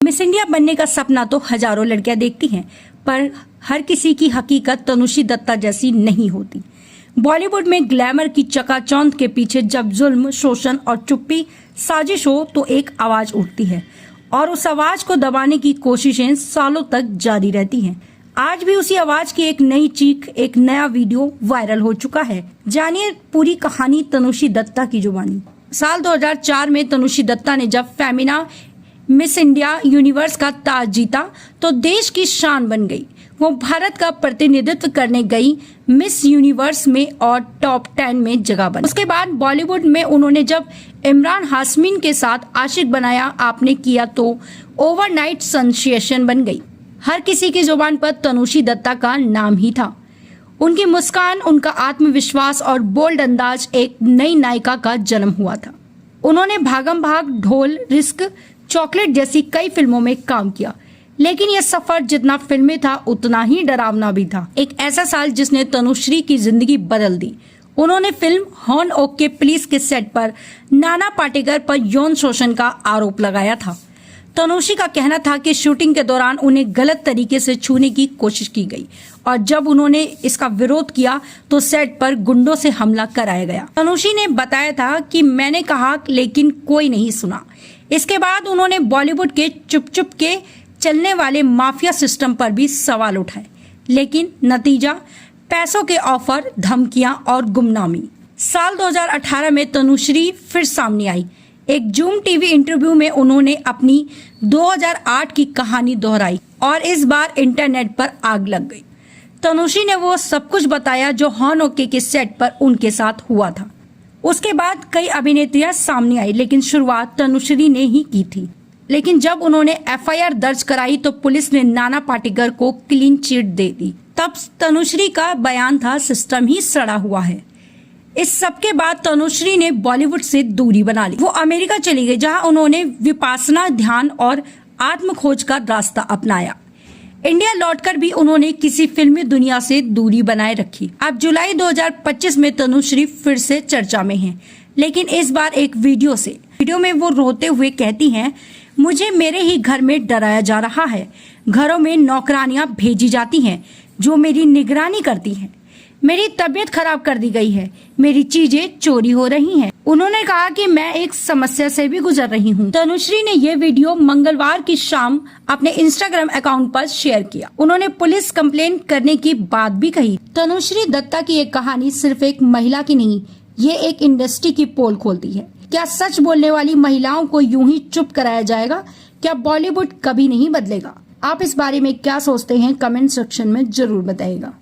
Miss India बनने का सपना तो हजारों लड़कियां देखती हैं, पर हर किसी की हकीकत तनुश्री दत्ता जैसी नहीं होती। बॉलीवुड में ग्लैमर की चकाचौंध के पीछे जब जुल्म, शोषण और चुप्पी साजिश हो तो एक आवाज उठती है और उस आवाज को दबाने की कोशिशें सालों तक जारी रहती हैं। आज भी उसी आवाज की एक नई चीख, एक नया वीडियो वायरल हो चुका है। जानिए पूरी कहानी तनुश्री दत्ता की जुबानी। साल 2004 में तनुश्री दत्ता ने जब फेमिना मिस इंडिया यूनिवर्स का ताज जीता तो देश की शान बन गई। वो भारत का प्रतिनिधित्व करने गई मिस यूनिवर्स में और टॉप 10 में जगह बनी। उसके बाद बॉलीवुड में उन्होंने जब इमरान हाशमी के साथ आशिक बनाया आपने किया तो ओवरनाइट सेंसेशन बन गई। हर किसी की जुबान पर तनुश्री दत्ता का नाम ही था। उनकी मुस्कान, उनका आत्मविश्वास और बोल्ड अंदाज एक नई नायिका का जन्म हुआ था। उन्होंने भागम भाग, ढोल, रिस्क, चॉकलेट जैसी कई फिल्मों में काम किया, लेकिन यह सफर जितना फिल्मी था उतना ही डरावना भी था। एक ऐसा साल जिसने तनुश्री की जिंदगी बदल दी। उन्होंने फिल्म हॉर्न ओक के पुलिस के सेट पर नाना पाटेकर पर यौन शोषण का आरोप लगाया था। तनुश्री का कहना था कि शूटिंग के दौरान उन्हें गलत तरीके से छूने की कोशिश की गई और जब उन्होंने इसका विरोध किया तो सेट पर गुंडों से हमला कराया गया। तनुश्री ने बताया था कि मैंने कहा लेकिन कोई नहीं सुना। इसके बाद उन्होंने बॉलीवुड के चुप चुप के चलने वाले माफिया सिस्टम पर भी सवाल उठाए, लेकिन नतीजा पैसों के ऑफर, धमकियां और गुमनामी। साल 2018 में तनुश्री फिर सामने आई। एक जूम टीवी इंटरव्यू में उन्होंने अपनी 2008 की कहानी दोहराई और इस बार इंटरनेट पर आग लग गई। तनुश्री ने वो सब कुछ बताया जो हॉर्न ओके के सेट पर उनके साथ हुआ था। उसके बाद कई अभिनेत्रियां सामने आई, लेकिन शुरुआत तनुश्री ने ही की थी। लेकिन जब उन्होंने एफआईआर दर्ज कराई तो पुलिस ने नाना पाटेकर को क्लीन चिट दे दी। तब तनुश्री का बयान था, सिस्टम ही सड़ा हुआ है। इस सब के बाद तनुश्री ने बॉलीवुड से दूरी बना ली। वो अमेरिका चली गई, जहां उन्होंने विपासना, ध्यान और आत्म खोज का रास्ता अपनाया। इंडिया लौटकर भी उन्होंने किसी फिल्मी दुनिया से दूरी बनाए रखी। अब जुलाई 2025 में तनुश्री फिर से चर्चा में हैं, लेकिन इस बार एक वीडियो में वो रोते हुए कहती हैं, मुझे मेरे ही घर में डराया जा रहा है। घरों में नौकरानियां भेजी जाती हैं जो मेरी निगरानी करती हैं। मेरी तबीयत खराब कर दी गई है, मेरी चीजें चोरी हो रही हैं। उन्होंने कहा कि मैं एक समस्या से भी गुजर रही हूँ। तनुश्री ने यह वीडियो मंगलवार की शाम अपने इंस्टाग्राम अकाउंट पर शेयर किया। उन्होंने पुलिस कंप्लेंट करने की बात भी कही। तनुश्री दत्ता की एक कहानी सिर्फ एक महिला की नहीं, ये एक इंडस्ट्री की पोल खोलती है। क्या सच बोलने वाली महिलाओं को यूं ही चुप कराया जाएगा? क्या बॉलीवुड कभी नहीं बदलेगा? आप इस बारे में क्या सोचते हैं? कमेंट सेक्शन में जरूर बताइएगा।